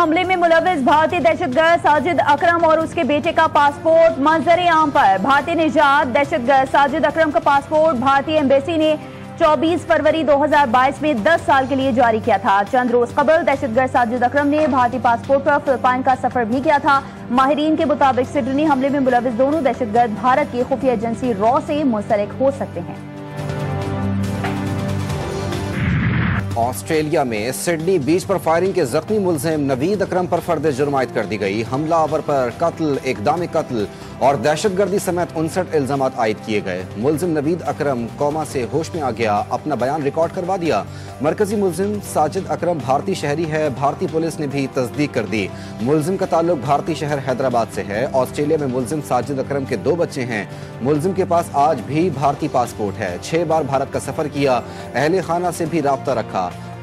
हमले में मुलविस भारतीय दहशतगर्द साजिद अकरम और उसके बेटे का पासपोर्ट मंजर आम पर। भारतीय निजात दहशतगर्द साजिद अकरम का पासपोर्ट भारतीय एम्बेसी ने 24 फरवरी 2022 में 10 साल के लिए जारी किया था। चंद रोज कबल दहशतगर्द साजिद अकरम ने भारतीय पासपोर्ट पर फिलिपाइन का सफर भी किया था। माहिरीन के मुताबिक सिडनी हमले में मुलविस दोनों दहशतगर्द भारत की खुफिया एजेंसी रॉ से मुंसलिक हो सकते हैं। ऑस्ट्रेलिया में सिडनी बीच पर फायरिंग के जख्मी मुलजिम नवीद अकरम पर फर्द जुर्म आयद कर दी गई। हमलावर पर कत्ल, इकदाम कत्ल और दहशतगर्दी समेत 59 इल्जाम आयद किए गए। मुलजिम नवीद अकरम कोमा से होश में आ गया, अपना बयान रिकॉर्ड करवा दिया। मरकजी मुलजिम साजिद अकरम भारतीय शहरी है। भारतीय पुलिस ने भी तस्दीक कर दी। मुलजिम का ताल्लुक भारतीय शहर हैदराबाद से है। ऑस्ट्रेलिया में मुलजिम साजिद अकरम के 2 बच्चे हैं। मुलजिम के पास आज भी भारतीय पासपोर्ट है। 6 बार भारत का सफर किया। अहले खाना से भी राब्ता रखा।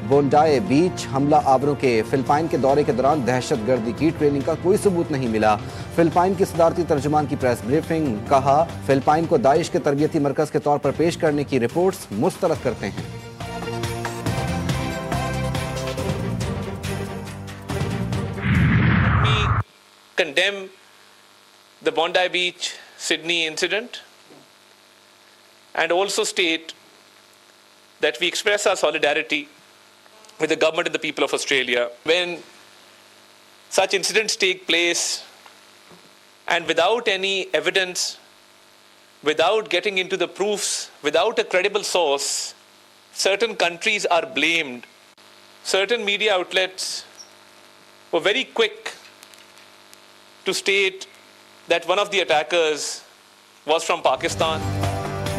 बोंडाई बीच हमला आवरों के फिलिपाइन के दौरे के दौरान दहशतगर्दी की ट्रेनिंग का कोई सबूत नहीं मिला। फिलिपाइन की सदारती तर्जुमान की प्रेस ब्रीफिंग, कहा फिलिपाइन को दाइश के तरबियती मरकज के तौर पर पेश करने की रिपोर्ट्स मुस्तरद करते हैं। We condemn the Bondi Beach, Sydney incident and also state that we express our solidarity with the government and the people of Australia. When such incidents take place and without any evidence, without getting into the proofs, without a credible source, certain countries are blamed. Certain media outlets were very quick to state that one of the attackers was from Pakistan.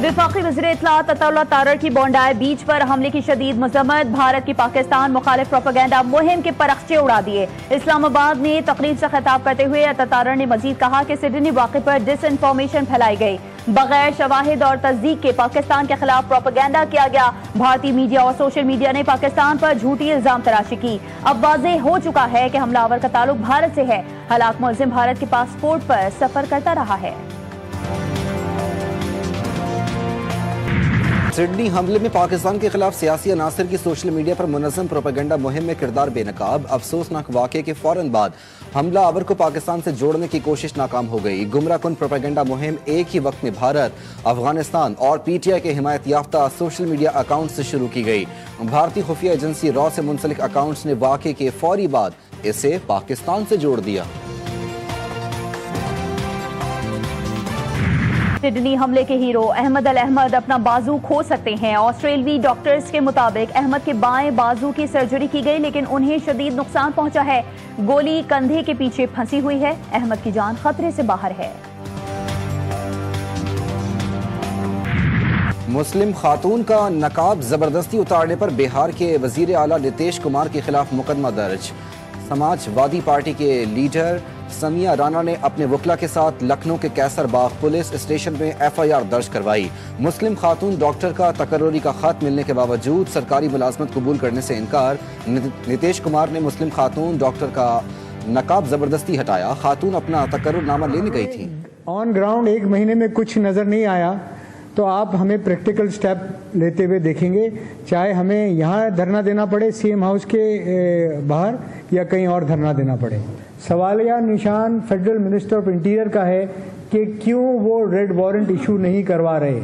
वफाकी वज़ीर इत्तलात अताउल्लाह तारर की बोंडाई बीच पर हमले की शदीद मजम्मत। भारत की पाकिस्तान मुखालिफ propaganda मुहिम के परखचे उड़ा दिए। इस्लामाबाद में तकरीब से खिताब करते हुए तारर ने मजीद कहा कि सिडनी वाक़े पर डिसइंफॉर्मेशन फैलाई गई। बगैर शवाहिद और तस्दीक के पाकिस्तान के खिलाफ प्रोपेगेंडा किया गया। भारतीय मीडिया और सोशल मीडिया ने पाकिस्तान पर झूठी इल्जाम तराशी की। अब वाज़ेह हो चुका है कि हमलावर का ताल्लुक भारत से है। हलाक मुलजिम भारत के पासपोर्ट पर सफर करता रहा है। सिडनी हमले में पाकिस्तान के खिलाफ सियासी अनासर की सोशल मीडिया पर मुनज़्ज़म प्रोपेगेंडा मुहिम में किरदार बेनकाब। अफसोसनाक वाक़े के फौरन बाद हमला आवर को पाकिस्तान से जोड़ने की कोशिश नाकाम हो गई। गुमराहकुन प्रोपेगेंडा मुहिम एक ही वक्त में भारत, अफगानिस्तान और PTI के हिमायत याफ्ता सोशल मीडिया अकाउंट से शुरू की गई। भारतीय खुफिया एजेंसी रॉ से मुंसलिक अकाउंट्स ने वाक़े के फौरी बाद इसे पाकिस्तान से जोड़ दिया। सिडनी हमले के हीरो अहमद अल अहमद अपना बाजू खो सकते हैं। ऑस्ट्रेलियाई डॉक्टर्स के मुताबिक अहमद के बाएं बाजू की सर्जरी की गई, लेकिन उन्हें शदीद नुकसान पहुंचा है। गोली कंधे के पीछे फंसी हुई है। अहमद की जान खतरे से बाहर है। मुस्लिम खातून का नकाब जबरदस्ती उतारने पर बिहार के वजीर आला नीतीश कुमार के खिलाफ मुकदमा दर्ज। समाजवादी पार्टी के लीडर समिया राणा ने अपने वकला के साथ लखनऊ के कैसर बाग पुलिस स्टेशन में FIR दर्ज करवाई। मुस्लिम खातून डॉक्टर का तकर्रुरी का खत मिलने के बावजूद सरकारी मुलाजमत कबूल करने से इनकार। नीतीश कुमार ने मुस्लिम खातून डॉक्टर का नकाब जबरदस्ती हटाया। खातून अपना तकर्रुरनामा लेने गई थी। ऑन ग्राउंड 1 महीने में कुछ नजर नहीं आया तो आप हमें प्रैक्टिकल स्टेप लेते हुए देखेंगे, चाहे हमें यहाँ धरना देना पड़े CM हाउस के बाहर या कहीं और धरना देना पड़े। सवालिया निशान फेडरल मिनिस्टर ऑफ इंटीरियर का है कि क्यों वो रेड वारंट इशू नहीं करवा रहे।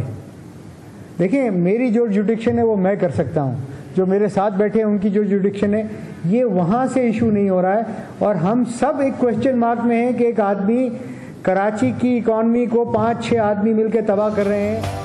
देखिए, मेरी जो जुडिक्शन है वो मैं कर सकता हूँ, जो मेरे साथ बैठे हैं उनकी जो जुडिक्शन है ये वहाँ से इशू नहीं हो रहा है। और हम सब एक क्वेश्चन मार्क में हैं कि एक आदमी कराची की इकॉनमी को 5-6 आदमी मिलकर तबाह कर रहे हैं।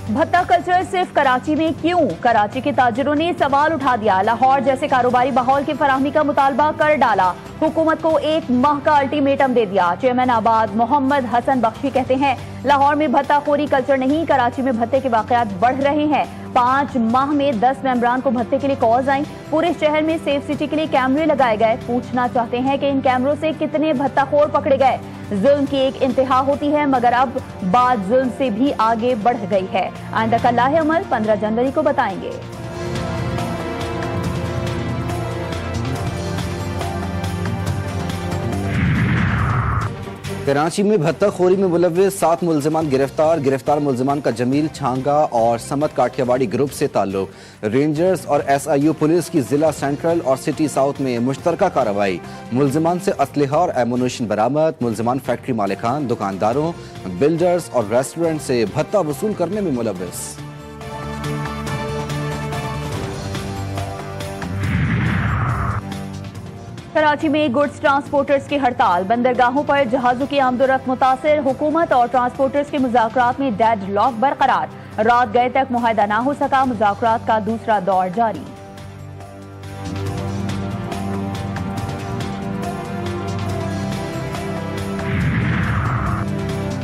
भत्ता कल्चर सिर्फ कराची में क्यों? कराची के ताजिरों ने सवाल उठा दिया। लाहौर जैसे कारोबारी माहौल की फराहमी का मुतालबा कर डाला। हुकूमत को 1 माह का अल्टीमेटम दे दिया। चेयरमैन आबाद मोहम्मद हसन बख्शी कहते हैं लाहौर में भत्ताखोरी कल्चर नहीं, कराची में भत्ते के वाकयात बढ़ रहे हैं। 5 माह में 10 मेंबरान को भत्ते के लिए कॉल्स आई। पूरे शहर में सेफ सिटी के लिए कैमरे लगाए गए। पूछना चाहते हैं कि इन कैमरों से कितने भत्ताखोर पकड़े गए। जुल्म की एक इंतहा होती है, मगर अब बात जुल्म से भी आगे बढ़ गई है। आइंदा का लाहे अमल 15 जनवरी को बताएंगे। कराची में भत्ताखोरी में मुलव्विस 7 मुल्जिमान गिरफ्तार मुल्जिमान का जमील छांगा और समत काठियावाड़ी ग्रुप से ताल्लुक। रेंजर्स और SIU पुलिस की जिला सेंट्रल और सिटी साउथ में मुश्तरका कार्रवाई। मुल्जिमान से असलहा और एमुनेशन बरामद। मुल्जिमान फैक्ट्री मालिकान, दुकानदारों, बिल्डर्स और रेस्टोरेंट से भत्ता वसूल करने में मुलव्विस। कराची में गुड्स ट्रांसपोर्टर्स की हड़ताल। बंदरगाहों पर जहाजों की आमदोरफ्त मुतासिर। हुकूमत और ट्रांसपोर्टर्स के मुज़ाकरात में डेड लॉक बरकरार। रात गए तक मुआहदा ना हो सका। मुज़ाकरात का दूसरा दौर जारी।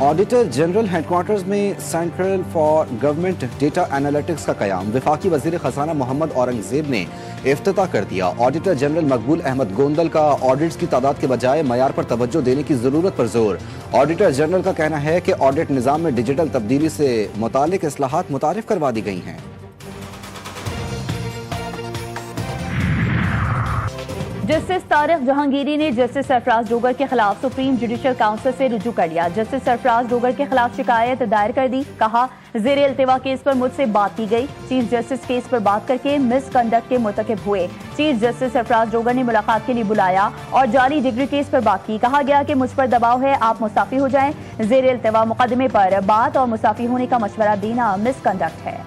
ऑडिटर जनरल हेडक्वार्टर्स में central for government data analytics का कयाम। वफाकी वजीर खजाना मोहम्मद औरंगजेब ने इफ्तिताह कर दिया। ऑडिटर जनरल मकबूल अहमद गोंदल का ऑडिट्स की तादाद के बजाय मयार पर तवज्जो देने की जरूरत पर जोर। ऑडिटर जनरल का कहना है कि ऑडिट निज़ाम में डिजिटल तब्दीली से मुतालिक इस्लाहात मुतारिफ करवा दी गई हैं। जस्टिस तारिक जहांगीरी ने जस्टिस सरफराज डोगर के खिलाफ सुप्रीम जुडिशल काउंसिल से रुजू कर लिया। जस्टिस सरफराज डोगर के खिलाफ शिकायत दायर कर दी। कहा, ज़ेरे इल्तिवा केस पर मुझसे बात की गई। चीफ जस्टिस केस पर बात करके मिसकंडक्ट के मुर्तकिब हुए। चीफ जस्टिस सरफराज डोगर ने मुलाकात के लिए बुलाया और जाली डिग्री केस पर बात की। कहा गया कि मुझ पर दबाव है, आप मुस्ताफी हो जाएं। ज़ेरे इल्तिवा मुकदमे पर बात और मुस्ताफी होने का मशवरा देना मिसकंडक्ट है।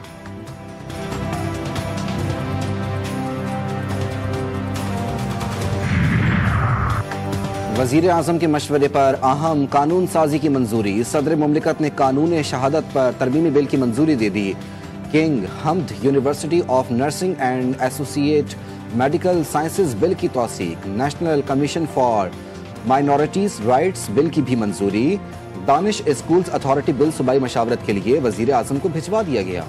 वजीर आजम के मशवरे पर अहम कानून साजी की मंजूरी। सदर मुमलिकत ने कानून शहादत पर तरमीमी बिल की मंजूरी दे दी। King Hamad university of nursing and associate medical sciences bill की तौसीक। National commission for minorities rights bill की भी मंजूरी। दानिश स्कूल्स अथॉरिटी बिल सूबाई मशावरत के लिए वजीर आजम को भिजवा दिया गया।